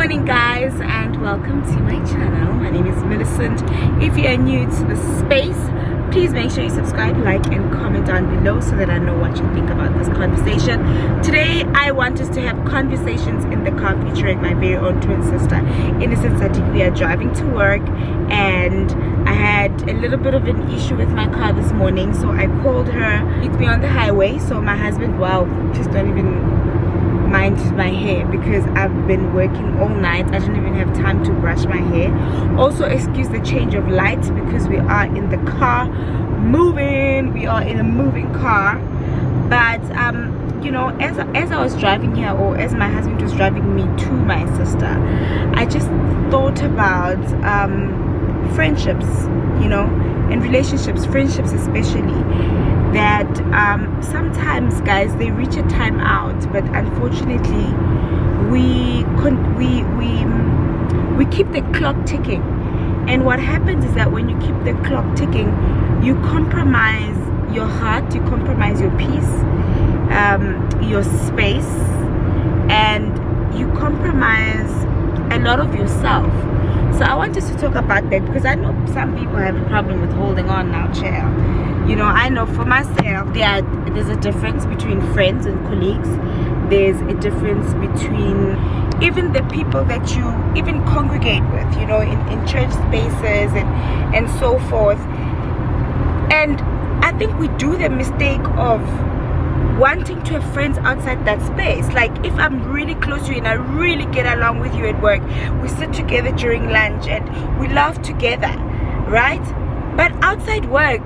morning guys, and welcome to my channel. My name is Millicent. If you are new to the space, please make sure you subscribe, like and comment down below so that I know what you think about this conversation. Today I want us to have conversations in the car featuring my very own twin sister Innocent. We are driving to work and I had a little bit of an issue with my car this morning, so I called her. Meet me on the highway. So my husband, wow, just don't even mind my hair because I've been working all night. I didn't even have time to brush my hair. Also excuse the change of lights because we are in the car moving. We are in a moving car, but you know, as I was driving here, or as my husband was driving me to my sister, I just thought about friendships, you know, and relationships, friendships especially, that sometimes guys, they reach a time out, but unfortunately we keep the clock ticking. And what happens is that when you keep the clock ticking, you compromise your heart, you compromise your peace, your space, and you compromise a lot of yourself. So I want us to talk about that because I know some people have a problem with holding on now, child. You know, I know for myself, there's a difference between friends and colleagues. There's a difference between even the people that you even congregate with, you know, in church spaces and so forth. And I think we do the mistake of wanting to have friends outside that space. Like, if I'm really close to you and I really get along with you at work, we sit together during lunch and we laugh together, right? But outside work,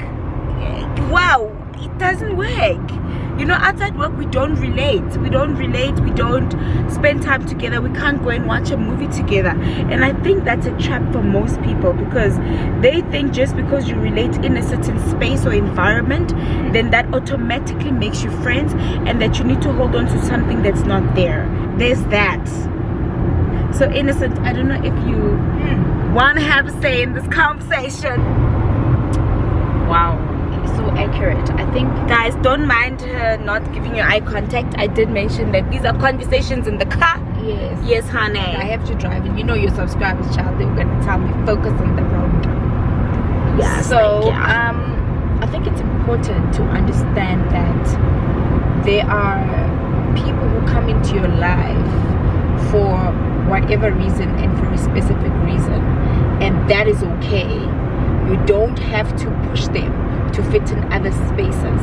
wow, it doesn't work. You know, outside work we don't relate, we don't spend time together, we can't go and watch a movie together. And I think that's a trap for most people, because they think just because you relate in a certain space or environment, then that automatically makes you friends, and that you need to hold on to something that's not there. There's that. So Innocent, I don't know if you want to have a say in this conversation. Wow, so accurate. I think, guys, don't mind her not giving you eye contact. I did mention that these are conversations in the car. Yes, honey. I have to drive, and you know your subscribers, child, they were going to tell me focus on the road. Yeah. So I think it's important to understand that there are people who come into your life for whatever reason and for a specific reason, and that is okay. You don't have to push them to fit in other spaces.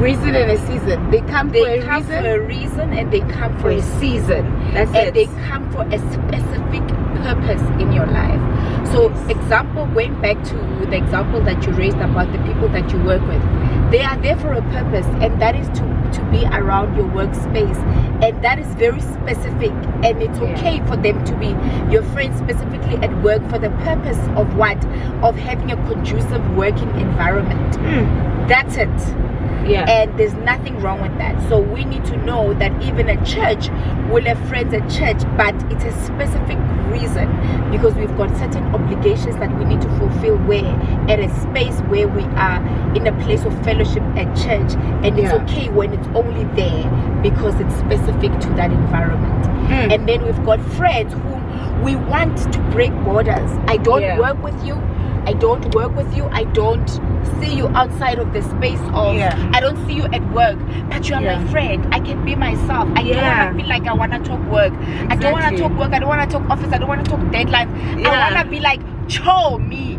Reason and a season. They come for a reason and they come for a season. That's and it. They come for a specific purpose in your life. So example, going back to the example that you raised about the people that you work with, they are there for a purpose, and that is to be around your workspace, and that is very specific, and it's okay for them to be your friends specifically at work for the purpose of what? Of having a conducive working environment. That's it. Yeah. And there's nothing wrong with that. So we need to know that even a church will have friends at church, but it's a specific reason, because we've got certain obligations that we need to fulfill where at a space where we are in a place of fellowship at church, and it's okay when it's only there because it's specific to that environment. And then we've got friends whom we want to break borders. I don't work with you, I don't work with you, I don't see you outside of the space of I don't see you at work, but you are my friend. I can be myself. I don't want to feel like I want to talk work. I don't want to talk work. I don't want to talk office. I don't want to talk deadlines. I want to be like cho me.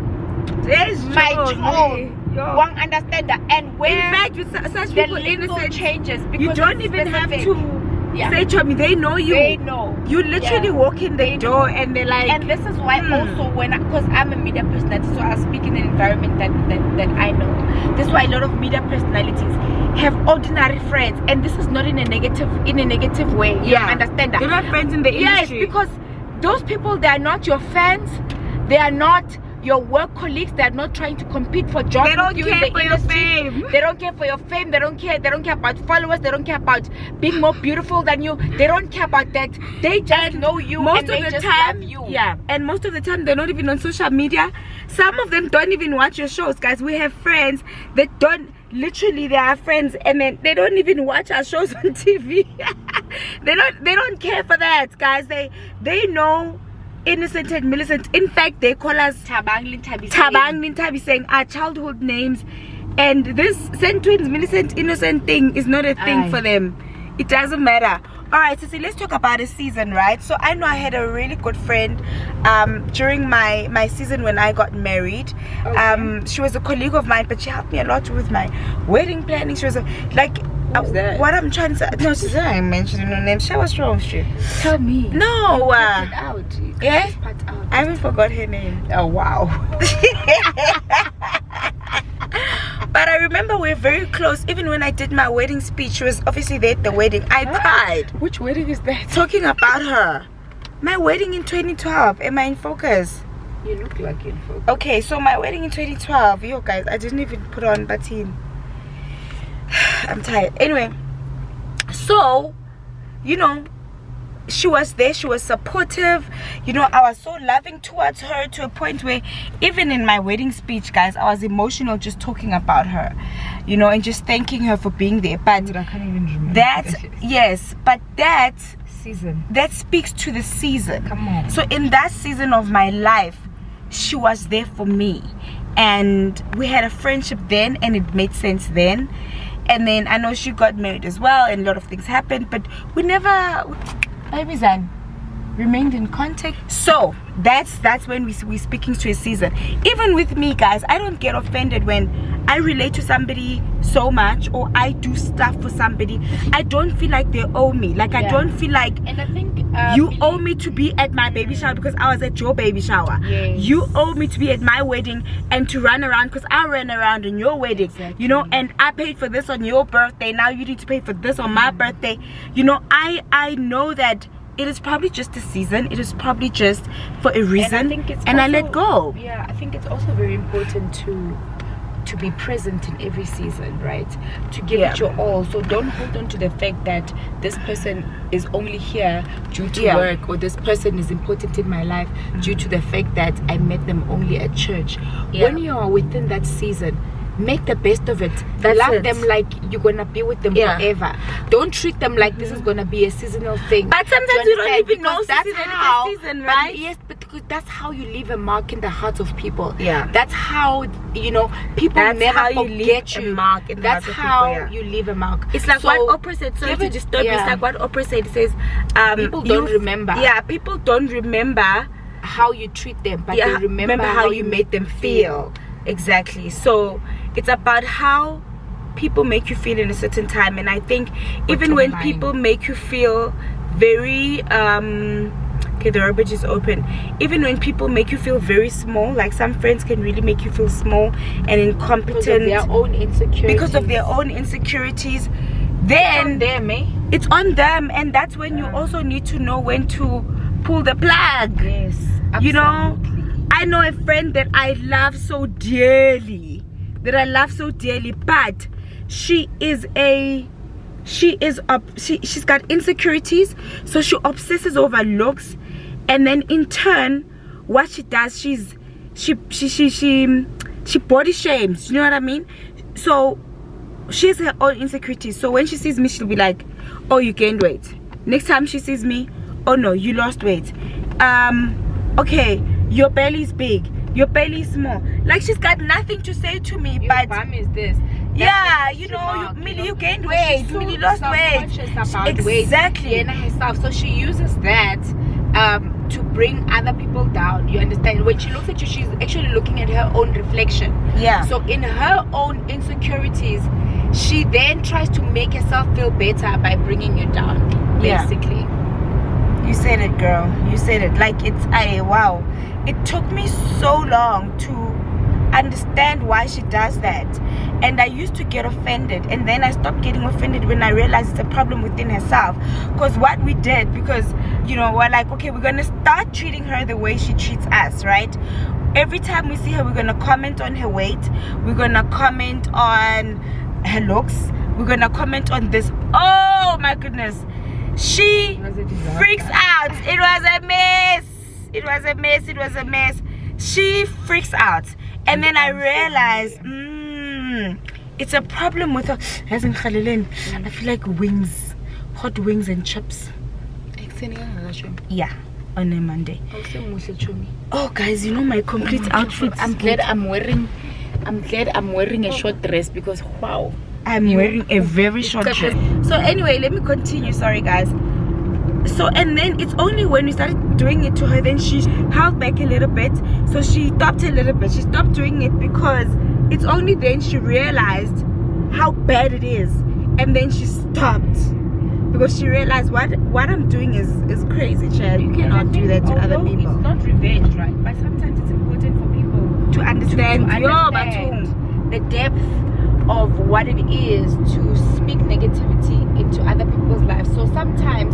There's my cho. Won't understand that. And when in fact, with such people, Innocent changes, because you don't even have to say to me. They know you. They know. You literally walk in the door and they're like. And this is why also because I'm a media personality, so I speak in an environment that I know. This is why a lot of media personalities have ordinary friends, and this is not in a negative way. You understand that? They're not friends in the industry. Yes, because those people, they are not your fans. They are not your work colleagues. They are not trying to compete for jobs. They don't care for your fame. They don't care for your fame. They don't care about followers. They don't care about being more beautiful than you. They don't care about that. They just know you, most and of they the just time, love you. Yeah, and most of the time they're not even on social media. Some of them don't even watch your shows, guys. We have friends that don't, literally they are friends, and then they don't even watch our shows on TV. They don't care for that, guys. They know Innocent and Millicent. In fact, they call us Tabang Lintabi, saying our childhood names. And this Centtwinz, Millicent, Innocent thing is not a thing for them. It doesn't matter. Alright, so let's talk about a season, right? So I know I had a really good friend during my season when I got married. Okay. She was a colleague of mine, but she helped me a lot with my wedding planning. She was what I'm trying to say. No, she's not mentioning her name. What's wrong with you? Tell me. No. Cut it out. Yeah? I haven't forgot her name. Oh, wow. But I remember we're very close. Even when I did my wedding speech, she was obviously there at the wedding. I cried. Which wedding is that? Talking about her. My wedding in 2012. Am I in focus? You look like in focus. Okay, so my wedding in 2012. Yo guys, I didn't even put on batin. I'm tired. Anyway, so, you know, she was there, she was supportive, you know. I was so loving towards her to a point where even in my wedding speech, guys, I was emotional just talking about her, you know, and just thanking her for being there. But I can't even remember that, yes, but that season, that speaks to the season. Come on. So in that season of my life, she was there for me, and we had a friendship then, and it made sense then. And then I know she got married as well, and a lot of things happened, but we never remained in contact. So that's when we're speaking to a season. Even with me, guys, I don't get offended when I relate to somebody so much, or I do stuff for somebody. I don't feel like they owe me. Like, I don't feel like, and I think you owe me to be at my baby shower because I was at your baby shower. Yes. You owe me to be at my wedding and to run around because I ran around on your wedding. Exactly. You know, and I paid for this on your birthday. Now you need to pay for this on my birthday. You know, I know that it is probably just a season. It is probably just for a reason, and I let go. Yeah, I think it's also very important to be present in every season, right? To give it your all. So don't hold on to the fact that this person is only here due to work, or this person is important in my life due to the fact that I met them only at church. When you are within that season, make the best of it. Love them like you're gonna be with them forever. Don't treat them like this is gonna be a seasonal thing. But sometimes you don't even know that's how, season, right? But yes, but that's how you leave a mark in the hearts of people. Yeah, that's how, you know, people never forget you. Mark in that's how you leave a mark. It's like what Oprah said. Sorry to disturb you. It's like what Oprah said. It says people don't remember. Yeah, people don't remember how you treat them, but they remember how you made them feel. Exactly. So it's about how people make you feel in a certain time. And I think even when people make you feel very okay, the rubbish is open. Even when people make you feel very small, like some friends can really make you feel small and incompetent because of their own insecurities, then it's on them. And that's when you also need to know when to pull the plug. Yes, absolutely. You know, I know a friend that I love so dearly, but she's got insecurities, so she obsesses over looks, and then in turn what she does, she body shames, you know what I mean? So she has her own insecurities. So when she sees me, she'll be like, oh, you gained weight. Next time she sees me, oh no, you lost weight. Okay, your belly is big, your belly is small. Like, she's got nothing to say to me, your bum is this. Yeah, you know, Millie, you gained weight, Millie lost weight. Exactly. Herself. So she uses that to bring other people down. You understand? When she looks at you, she's actually looking at her own reflection. Yeah. So in her own insecurities, she then tries to make herself feel better by bringing you down, basically. You said it, girl. You said it. Like, wow. It took me so long to understand why she does that, and I used to get offended, and then I stopped getting offended when I realized it's a problem within herself. Because what we did, because, you know, we're like, okay, we're gonna start treating her the way she treats us, right? Every time we see her, we're gonna comment on her weight, we're gonna comment on her looks, we're gonna comment on this. Oh my goodness, she freaks out. It was a mess. It was a mess. It was a mess. She freaks out. And then I realized, it's a problem with her. I feel like wings. hot wings and chips. Yeah, on a Monday. Oh guys, you know my complete outfit. I'm glad I'm wearing a short dress because wow, I'm wearing a very short dress. So anyway, let me continue. Sorry guys. So and then it's only when we started doing it to her, then she held back a little bit. So she stopped a little bit. She stopped doing it because it's only then she realized how bad it is, and then she stopped because she realized what I'm doing is crazy, child. You cannot do that to other people. It's not revenge, right? But sometimes it's important for people to understand, the depth of what it is to speak negativity into other people's lives. So sometimes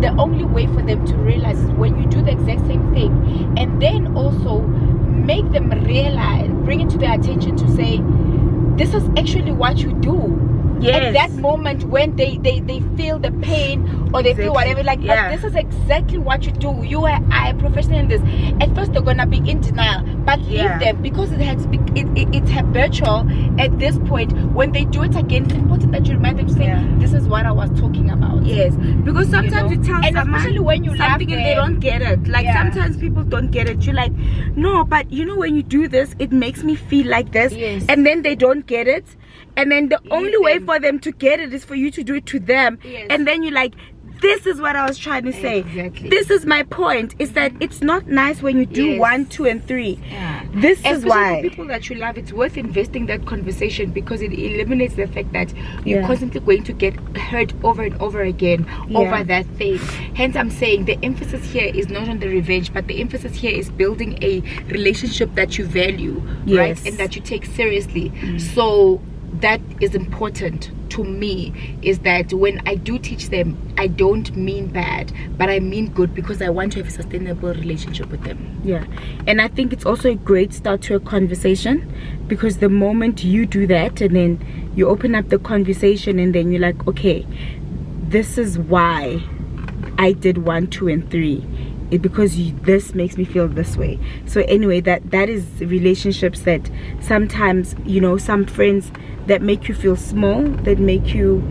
the only way for them to realize is when you do the exact same thing, and then also make them realize, bring it to their attention to say, this is actually what you do. Yes. At that moment when they feel the pain or they feel whatever, like this is exactly what you do. You are a professional in this. At first they're gonna be in denial, but leave them because it's habitual at this point. When they do it again, it's important that you remind them, say, this is what I was talking about. Yes, because sometimes you tell someone especially when you something and they don't get it. Like sometimes people don't get it. You're like, no, but you know when you do this, it makes me feel like this, and then they don't get it. And then the only way for them to get it is for you to do it to them. And then you're like, this is what I was trying to say. This is my point. Is that it's not nice when you do 1, 2, and 3. This is why people that you love, it's worth investing that conversation because it eliminates the fact that you're constantly going to get hurt over and over again over that thing. Hence I'm saying the emphasis here is not on the revenge, but the emphasis here is building a relationship that you value, right, and that you take seriously. So that is important to me, is that when I do teach them, I don't mean bad, but I mean good, because I want to have a sustainable relationship with them. And I think it's also a great start to a conversation, because the moment you do that and then you open up the conversation and then you're like, okay, this is why I did 1, 2, and 3, because this makes me feel this way. So anyway, that is relationships that sometimes, you know, some friends that make you feel small, that make you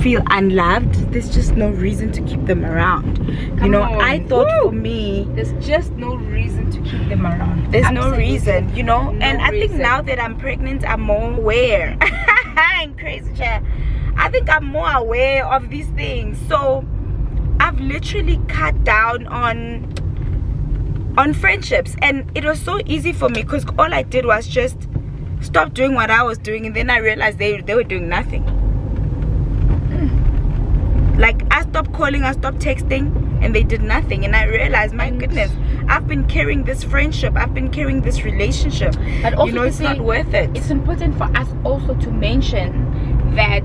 feel unloved, there's just no reason to keep them around. I thought for me, there's just no reason to keep them around. There's no reason, you know. And I think now that I'm pregnant, I'm more aware. I'm crazy, child. I think I'm more aware of these things. So I've literally cut down on friendships, and it was so easy for me because all I did was just stop doing what I was doing, and then I realized they were doing nothing. Like I stopped calling, I stopped texting, and they did nothing. And I realized, my goodness, I've been carrying this friendship, I've been carrying this relationship, but also, you know, it's not worth it. It's important for us also to mention that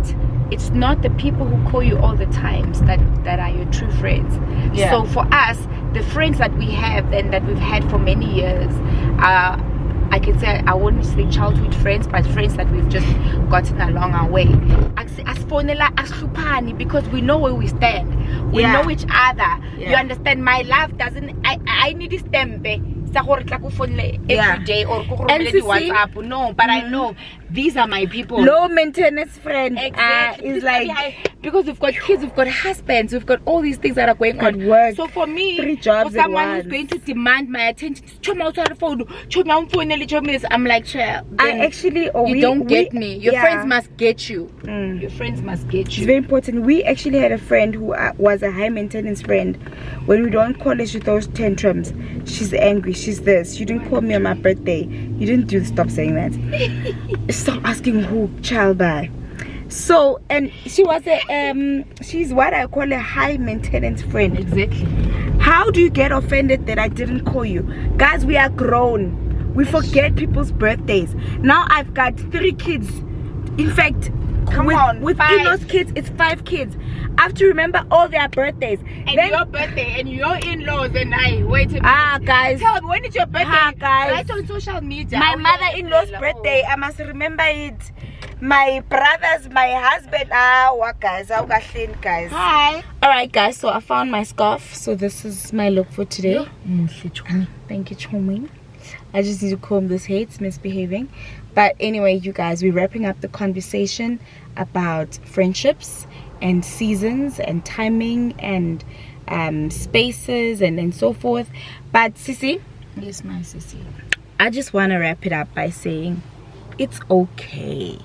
it's not the people who call you all the times that are your true friends. So for us, the friends that we have and that we've had for many years are, I can say, I wouldn't say childhood friends, but friends that we've just gotten along our way. Because we know where we stand. We know each other. You understand? My love doesn't, I need this tempe every day or WhatsApp. No, but I know these are my people. Low maintenance friend. Is like, because we've got kids, we've got husbands, we've got all these things that are going on. Work. So for me, 3 jobs for someone who's going to demand my attention, I'm like, child, you don't get me. Your friends must get you. Your friends must get you. It's very important. We actually had a friend who was a high maintenance friend. When we don't call her, she throws tantrums. She's angry. She's this. You didn't call me on my birthday. You didn't do. Stop saying that. Stop asking who child by. So, and she was she's what I call a high maintenance friend. Exactly. How do you get offended that I didn't call you? Guys, we are grown. We forget people's birthdays. Now I've got 3 kids. In fact, with in-laws kids, it's 5 kids. I have to remember all their birthdays. And then, your birthday and your in-laws and I. Wait a minute. Guys. Tell me, when is your birthday? Guys. Right on social media. My mother-in-law's birthday, I must remember it. My brothers, my husband. Guys. Hi. Alright, guys. So I found my scarf. So this is my look for today. Thank you, Choming. I just need to comb this hair. It's misbehaving. But anyway, you guys, we're wrapping up the conversation about friendships and seasons and timing and spaces and so forth. But Sissy, Yes, my sissy. I just want to wrap it up by saying it's okay.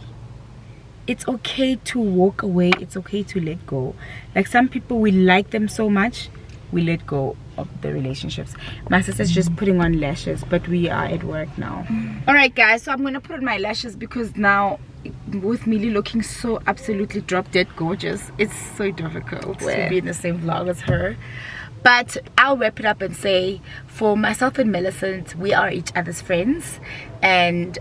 It's okay to walk away. It's okay to let go. Like some people, we like them so much, we let go of the relationships. My sister's just putting on lashes, but we are at work now. All right, guys, so I'm gonna put on my lashes because now, with Millie looking so absolutely drop dead gorgeous, it's so difficult to be in the same vlog as her. But I'll wrap it up and say, for myself and Millicent, we are each other's friends, and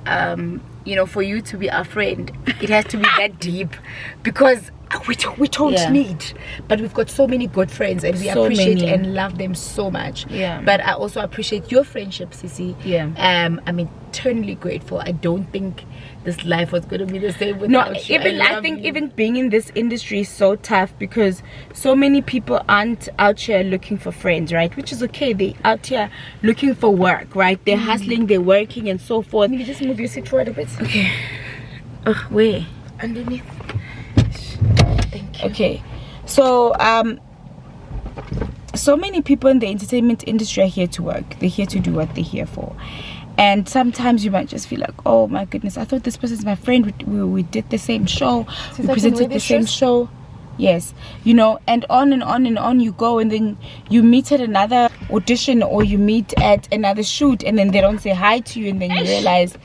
you know, for you to be our friend, it has to be that deep, because we don't need, but we've got so many good friends, and we appreciate and love them so much. But I also appreciate your friendship, Sissy. I'm eternally grateful. I don't think this life was going to be the same without you. I think even being in this industry is so tough, because so many people aren't out here looking for friends, right? Which is okay. They out here looking for work, right? They're hustling, they're working and so forth. Can you just move your seat forward a bit? Okay. Where? Underneath. Thank you. Okay, so so many people in the entertainment industry are here to work. They're here to do what they're here for, and sometimes you might just feel like, oh my goodness, I thought this person's my friend. We did the same show, we presented the same show. Yes, you know, and on you go, and then you meet at another audition, or you meet at another shoot, and then they don't say hi to you, and then you realize,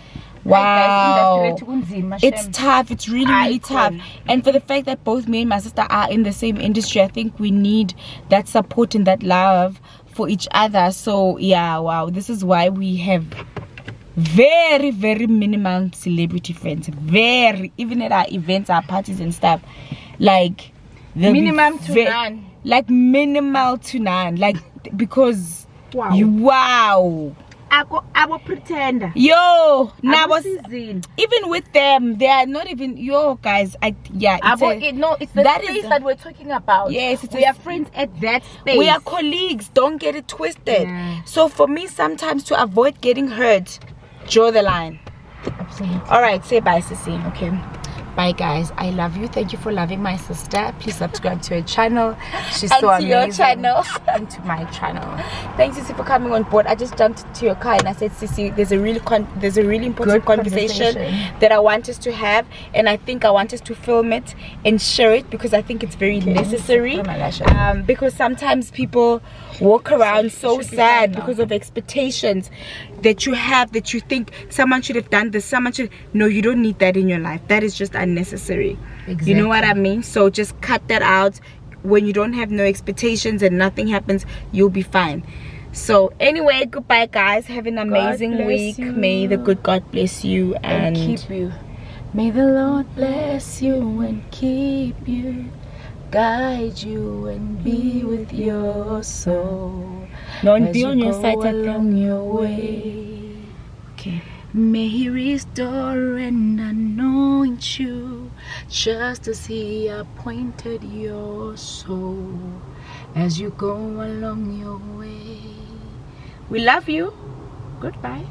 wow, it's tough. It's really tough. And for the fact that both me and my sister are in the same industry, I think we need that support and that love for each other. So yeah, wow, this is why we have very minimal celebrity friends. Even at our events, our parties and stuff, like minimum to none. Like minimal to none. Like, because wow. I will pretend. Yo, now even with them, they are not even guys. It's the space that we're talking about. Yes, we are friends at that space. We are colleagues. Don't get it twisted. So for me, sometimes to avoid getting hurt, draw the line. Absolutely. All right, say bye, Sissy. Okay. Bye, guys. I love you. Thank you for loving my sister. Please subscribe to her channel. She's so amazing. Your channel. And to my channel. Thanks, Sissy, for coming on board. I just jumped into your car and I said, Sissy, there's a really important conversation that I want us to have, and I think I want us to film it and share it, because I think it's very necessary. Because sometimes people walk around so sad because of expectations that you have, that you think someone should have done this, no, you don't need that in your life. That is just unnecessary. You know what I mean? So just cut that out. When you don't have no expectations and nothing happens, you'll be fine. So anyway, goodbye, guys. Have an amazing week. May the good God bless you and keep you. May the Lord bless you and keep you, guide you and be with your soul. Don't be on your side along your way. Okay. May He restore and anoint you, just as He appointed your soul, as you go along your way. We love you. Goodbye.